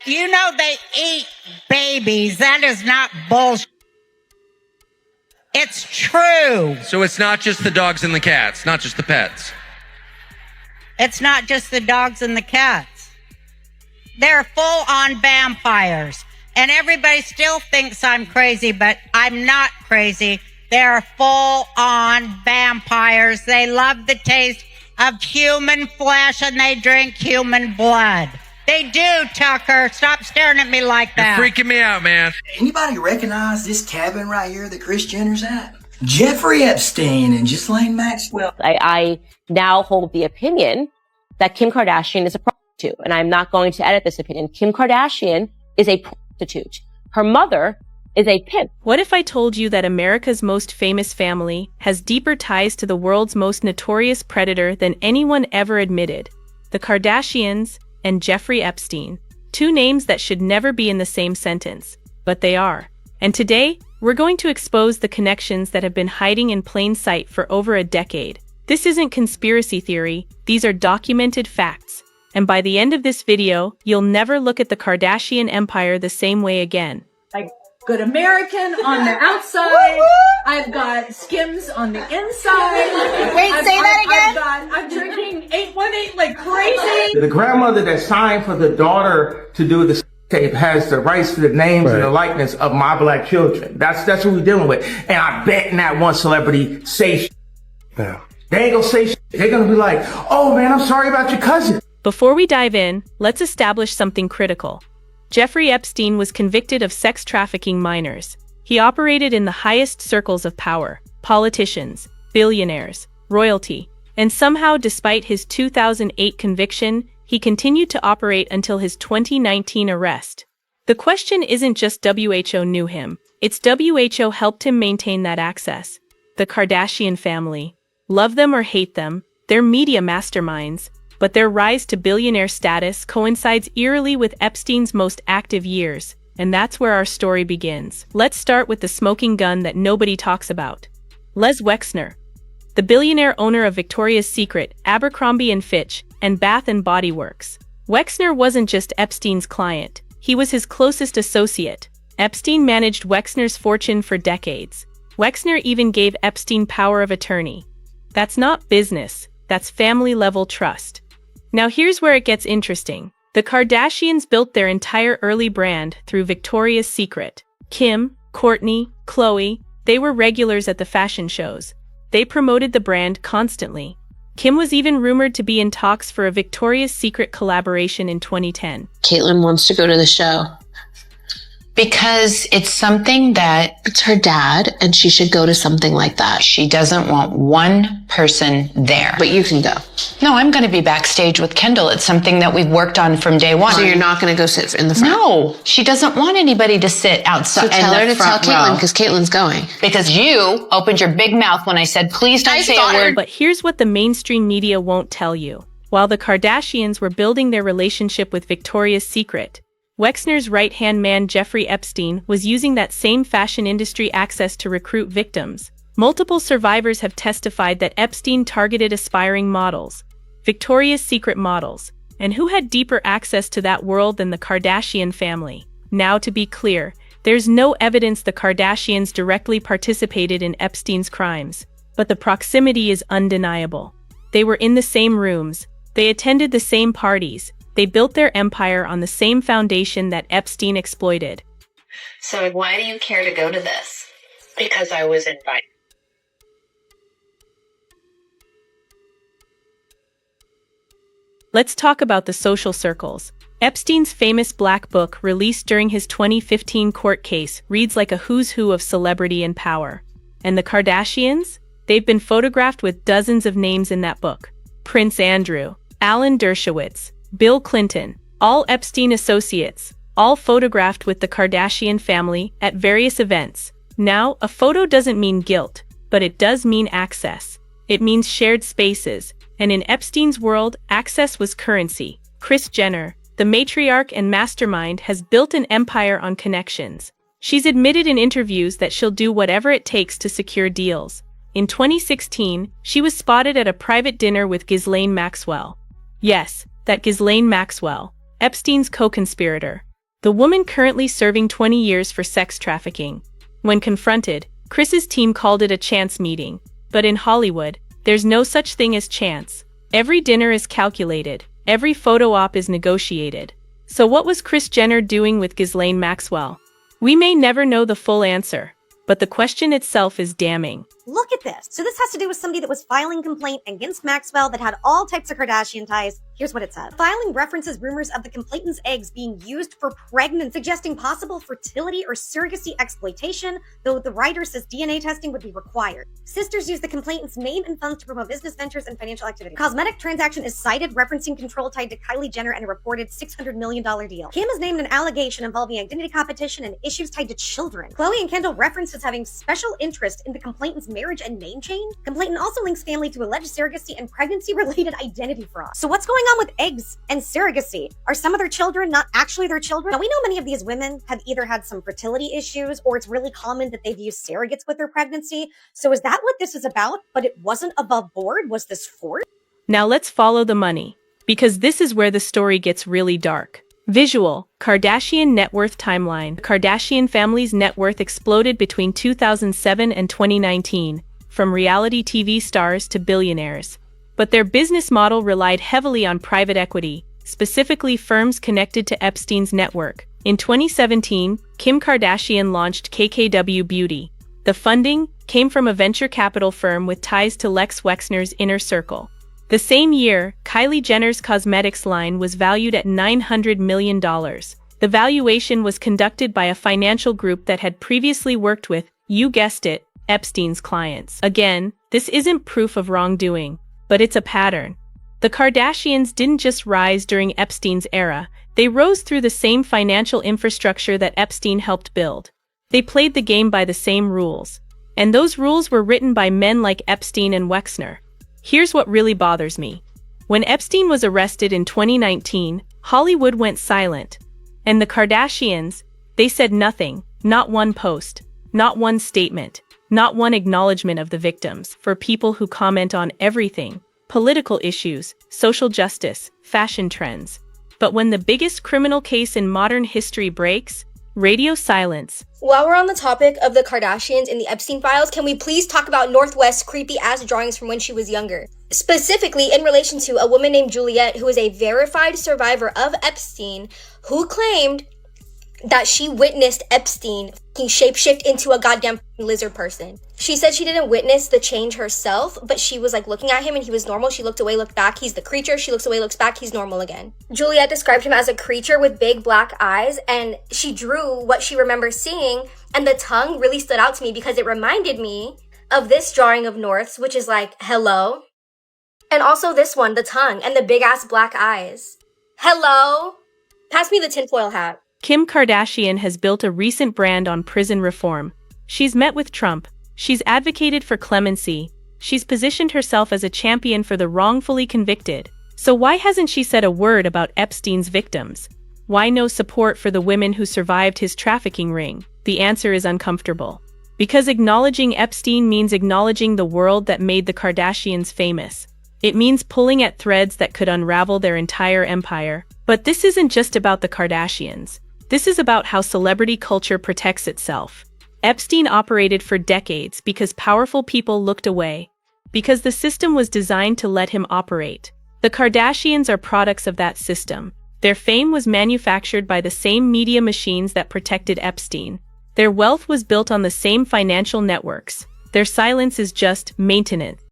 You know they eat babies. That is not bullshit. It's true. So it's not just the dogs and the cats, not just the pets. It's not just the dogs and the cats. They're full-on vampires. And everybody still thinks I'm crazy, but I'm not crazy. They're full-on vampires. They love the taste of human flesh and they drink human blood. They do, Tucker. Stop staring at me like that. You're freaking me out, man. Anybody recognize this cabin right here that Kris Jenner's at? Jeffrey Epstein and Ghislaine Maxwell. I now hold the opinion that Kim Kardashian is a prostitute, and I'm not going to edit this opinion. Kim Kardashian is a prostitute. Her mother is a pimp. What if I told you that America's most famous family has deeper ties to the world's most notorious predator than anyone ever admitted? The Kardashians and Jeffrey Epstein. Two names that should never be in the same sentence, but they are. And today, we're going to expose the connections that have been hiding in plain sight for over a decade. This isn't conspiracy theory, these are documented facts. And by the end of this video, you'll never look at the Kardashian empire the same way again. Like good American on the outside, I've got Skims on the inside. Wait, say that again? I'm drinking 818 like crazy. The grandmother that signed for the daughter to do the tape has the rights to the names and the likeness of my black children. That's what we're dealing with. And I bet not one celebrity say yeah. They ain't gonna say They're gonna be like, oh man, I'm sorry about your cousin. Before we dive in, let's establish something critical. Jeffrey Epstein was convicted of sex trafficking minors. He operated in the highest circles of power, politicians, billionaires, royalty, and somehow, despite his 2008 conviction, he continued to operate until his 2019 arrest. The question isn't just WHO knew him, it's WHO helped him maintain that access. The Kardashian family. Love them or hate them, they're media masterminds, but their rise to billionaire status coincides eerily with Epstein's most active years, and that's where our story begins. Let's start with the smoking gun that nobody talks about. Les Wexner, the billionaire owner of Victoria's Secret, Abercrombie & Fitch, and Bath & Body Works. Wexner wasn't just Epstein's client, he was his closest associate. Epstein managed Wexner's fortune for decades. Wexner even gave Epstein power of attorney. That's not business, that's family-level trust. Now here's where it gets interesting. The Kardashians built their entire early brand through Victoria's Secret. Kim, Kourtney, Khloe, they were regulars at the fashion shows. They promoted the brand constantly. Kim was even rumored to be in talks for a Victoria's Secret collaboration in 2010. Caitlyn wants to go to the show. Because it's something that... It's her dad, and she should go to something like that. She doesn't want one person there. But you can go. No, I'm going to be backstage with Kendall. It's something that we've worked on from day one. So you're not going to go sit in the front? No, she doesn't want anybody to sit outside. So tell her to tell Caitlyn, because Caitlyn's going. Because you opened your big mouth when I said, please don't say a word. But here's what the mainstream media won't tell you. While the Kardashians were building their relationship with Victoria's Secret, Wexner's right-hand man Jeffrey Epstein was using that same fashion industry access to recruit victims. Multiple survivors have testified that Epstein targeted aspiring models, Victoria's Secret models, and who had deeper access to that world than the Kardashian family. Now, to be clear, there's no evidence the Kardashians directly participated in Epstein's crimes, but the proximity is undeniable. They were in the same rooms, they attended the same parties, they built their empire on the same foundation that Epstein exploited. So why do you care to go to this? Because I was invited. Let's talk about the social circles. Epstein's famous Black Book, released during his 2015 court case, reads like a who's who of celebrity and power. And the Kardashians? They've been photographed with dozens of names in that book. Prince Andrew, Alan Dershowitz, Bill Clinton, all Epstein associates, all photographed with the Kardashian family at various events. Now, a photo doesn't mean guilt, but it does mean access. It means shared spaces, and in Epstein's world, access was currency. Kris Jenner, the matriarch and mastermind, has built an empire on connections. She's admitted in interviews that she'll do whatever it takes to secure deals. In 2016, she was spotted at a private dinner with Ghislaine Maxwell. Yes, that Ghislaine Maxwell, Epstein's co-conspirator. the woman currently serving 20 years for sex trafficking. When confronted, Chris's team called it a chance meeting. But in Hollywood, there's no such thing as chance. Every dinner is calculated. Every photo op is negotiated. So what was Kris Jenner doing with Ghislaine Maxwell? We may never know the full answer, but the question itself is damning. Look at this. So this has to do with somebody that was filing complaint against Maxwell that had all types of Kardashian ties. Here's what it says. Filing references rumors of the complainant's eggs being used for pregnancy, suggesting possible fertility or surrogacy exploitation, though the writer says DNA testing would be required. Sisters use the complainant's name and funds to promote business ventures and financial activity. Cosmetic transaction is cited, referencing control tied to Kylie Jenner and a reported $600 million deal. Kim is named an allegation involving identity competition and issues tied to children. Khloe and Kendall references having special interest in the complainant's marriage and name change. Complainant also links family to alleged surrogacy and pregnancy-related identity fraud. So what's going on with eggs and surrogacy? Are some of their children not actually their children? Now, we know many of these women have either had some fertility issues or it's really common that they've used surrogates with their pregnancy. So is that what this is about? But it wasn't above board? Was this forced? Now let's follow the money, because this is where the story gets really dark. Visual, Kardashian net worth timeline. The Kardashian family's net worth exploded between 2007 and 2019, from reality TV stars to billionaires. But their business model relied heavily on private equity, specifically firms connected to Epstein's network. In 2017, Kim Kardashian launched KKW Beauty. The funding came from a venture capital firm with ties to Lex Wexner's inner circle. The same year, Kylie Jenner's cosmetics line was valued at $900 million. The valuation was conducted by a financial group that had previously worked with, you guessed it, Epstein's clients. Again, this isn't proof of wrongdoing, but it's a pattern. The Kardashians didn't just rise during Epstein's era, they rose through the same financial infrastructure that Epstein helped build. They played the game by the same rules. And those rules were written by men like Epstein and Wexner. Here's what really bothers me. When Epstein was arrested in 2019, Hollywood went silent. And the Kardashians, they said nothing, not one post, not one statement, not one acknowledgement of the victims. For people who comment on everything, political issues, social justice, fashion trends. But when the biggest criminal case in modern history breaks, radio silence. While we're on the topic of the Kardashians and the Epstein files, can we please talk about Northwest's creepy-ass drawings from when she was younger? Specifically in relation to a woman named Juliet, who is a verified survivor of Epstein, who claimed that she witnessed Epstein shapeshift into a goddamn lizard person. She said she didn't witness the change herself, but she was like looking at him and he was normal. She looked away, looked back. He's the creature. She looks away, looks back. He's normal again. Juliet described him as a creature with big black eyes, and she drew what she remembers seeing, and the tongue really stood out to me because it reminded me of this drawing of North's, which is like, hello. And also this one, the tongue and the big ass black eyes. Hello. Pass me the tinfoil hat. Kim Kardashian has built a recent brand on prison reform. She's met with Trump. She's advocated for clemency. She's positioned herself as a champion for the wrongfully convicted. So why hasn't she said a word about Epstein's victims? Why no support for the women who survived his trafficking ring? The answer is uncomfortable. Because acknowledging Epstein means acknowledging the world that made the Kardashians famous. It means pulling at threads that could unravel their entire empire. But this isn't just about the Kardashians. This is about how celebrity culture protects itself. Epstein operated for decades because powerful people looked away, because the system was designed to let him operate. The Kardashians are products of that system. Their fame was manufactured by the same media machines that protected Epstein. Their wealth was built on the same financial networks. Their silence is just maintenance.